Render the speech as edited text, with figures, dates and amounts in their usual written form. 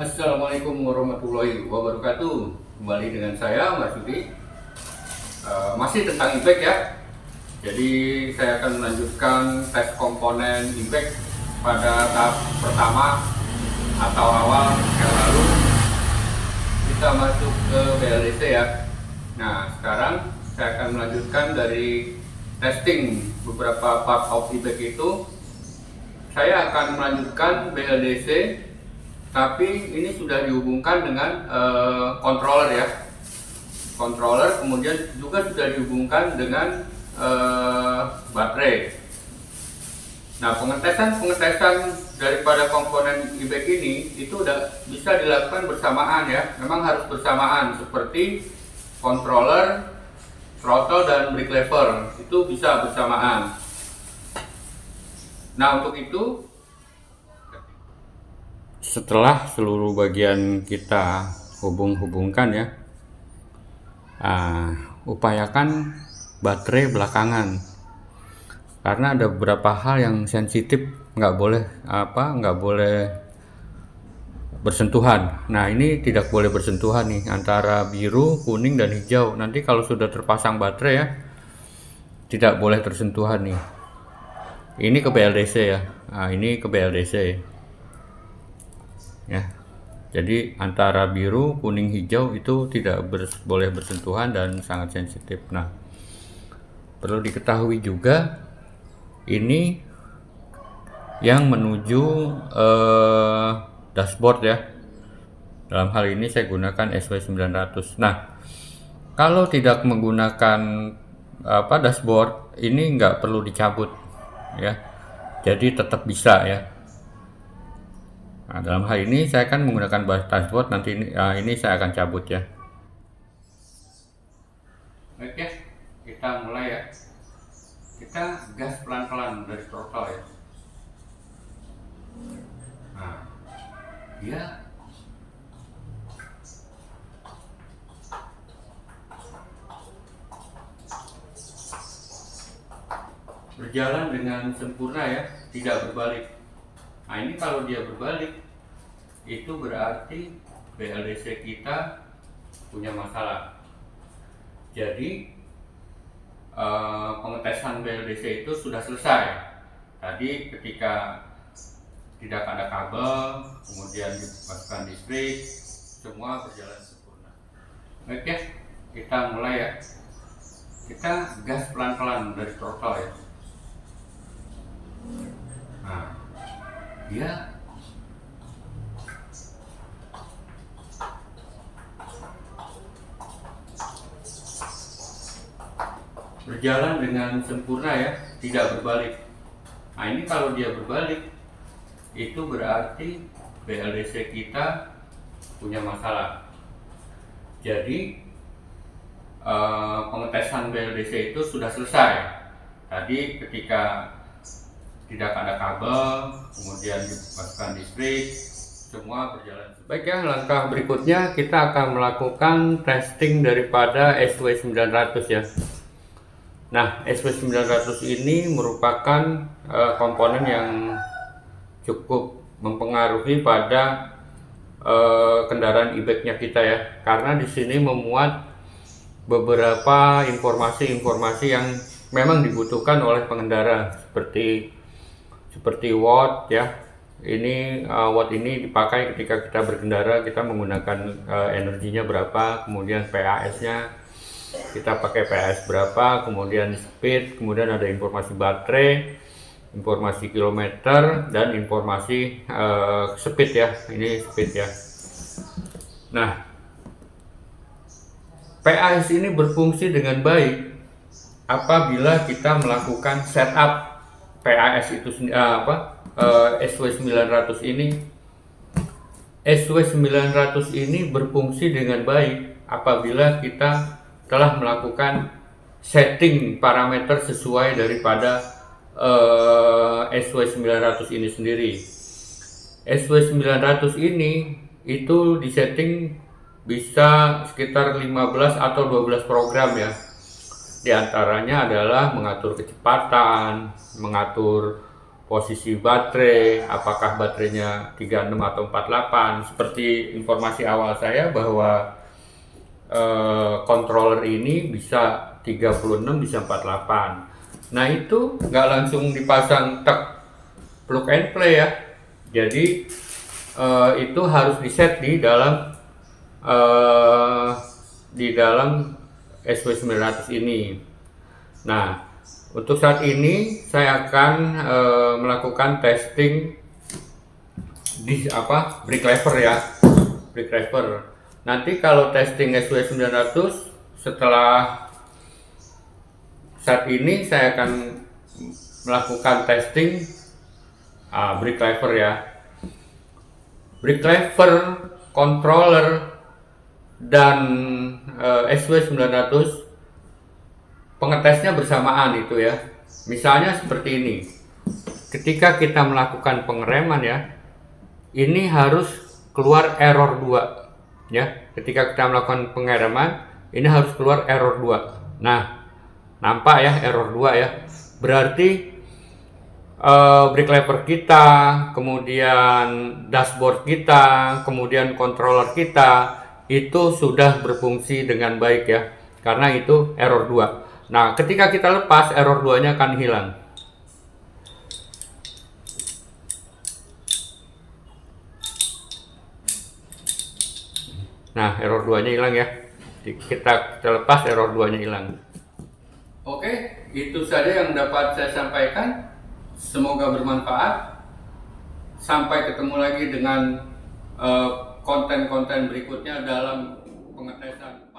Assalamualaikum warahmatullahi wabarakatuh. Kembali dengan saya Mas Yudi. Masih tentang impact ya. Jadi saya akan melanjutkan tes komponen impact pada tahap pertama atau awal yang lalu. Kita masuk ke BLDC ya. Nah sekarang saya akan melanjutkan dari testing beberapa part of impact itu. Saya akan melanjutkan BLDC, tapi ini sudah dihubungkan dengan controller ya, controller, kemudian juga sudah dihubungkan dengan baterai. Nah pengetesan daripada komponen e-bike ini itu udah bisa dilakukan bersamaan ya, memang harus bersamaan seperti controller, throttle dan brake lever itu bisa bersamaan. Nah untuk itu, setelah seluruh bagian kita hubungkan ya, upayakan baterai belakangan, karena ada beberapa hal yang sensitif, nggak boleh bersentuhan. Nah ini tidak boleh bersentuhan nih antara biru, kuning dan hijau. Nanti kalau sudah terpasang baterai ya, tidak boleh tersentuhan nih. Ini ke BLDC ya, ini ke BLDC ya. Jadi antara biru, kuning, hijau itu tidak boleh bersentuhan dan sangat sensitif. Nah, perlu diketahui juga ini yang menuju dashboard ya. Dalam hal ini saya gunakan SW900. Nah, kalau tidak menggunakan dashboard, ini nggak perlu dicabut ya. Jadi tetap bisa ya. Nah, dalam hal ini saya akan menggunakan dashboard, nanti ini saya akan cabut ya. Oke, kita mulai ya. Kita gas pelan-pelan dari throttle ya. Nah, dia berjalan dengan sempurna ya, tidak berbalik. Nah ini kalau dia berbalik, itu berarti BLDC kita punya masalah. Jadi pengetesan BLDC itu sudah selesai. Tadi ketika tidak ada kabel, kemudian dimasukkan listrik, semua berjalan sempurna. Oke, kita mulai ya. Kita gas pelan-pelan dari throttle ya. Nah, dia berjalan dengan sempurna ya, tidak berbalik. Nah ini kalau dia berbalik, itu berarti BLDC kita punya masalah. Jadi pengetesan BLDC itu sudah selesai. Tadi ketika tidak ada kabel, kemudian dimasukkan listrik, semua berjalan. Baik ya, langkah berikutnya kita akan melakukan testing daripada SW900 ya. Nah, SW900 ini merupakan komponen yang cukup mempengaruhi pada kendaraan e-bike-nya kita ya, karena di sini memuat beberapa informasi-informasi yang memang dibutuhkan oleh pengendara, seperti watt ya. Ini watt ini dipakai ketika kita berkendara, kita menggunakan energinya berapa, kemudian PAS-nya kita pakai PAS berapa, kemudian speed, kemudian ada informasi baterai, informasi kilometer, dan informasi speed ya. Ini speed ya. Nah, PAS ini berfungsi dengan baik apabila kita melakukan setup PAS itu SW900 ini. SW900 ini berfungsi dengan baik apabila kita telah melakukan setting parameter sesuai daripada SW900 ini sendiri. SW900 ini itu disetting bisa sekitar 15 atau 12 program ya. Di antaranya adalah mengatur kecepatan, mengatur posisi baterai, apakah baterainya 36 atau 48. Seperti informasi awal saya bahwa controller ini bisa 36, bisa 48. Nah itu nggak langsung dipasang plug and play ya. Jadi itu harus di-set di dalam SW900 ini. Nah, untuk saat ini saya akan melakukan testing di brake lever ya, brake lever. Nanti kalau testing SW900 setelah saat ini saya akan melakukan testing brake lever ya. Brake lever, controller, dan SW900 pengetesnya bersamaan itu ya. Misalnya seperti ini. Ketika kita melakukan pengereman ya, ini harus keluar error 2 ya. Ketika kita melakukan pengereman, ini harus keluar error 2. Nah, nampak ya error 2 ya. Berarti brake lever kita, kemudian dashboard kita, kemudian controller kita itu sudah berfungsi dengan baik ya. Karena itu error 2. Nah, ketika kita lepas, error 2-nya akan hilang. Nah, error 2-nya hilang ya. Kita lepas, error 2-nya hilang. Oke, itu saja yang dapat saya sampaikan. Semoga bermanfaat. Sampai ketemu lagi dengan konten-konten berikutnya dalam pengetesan.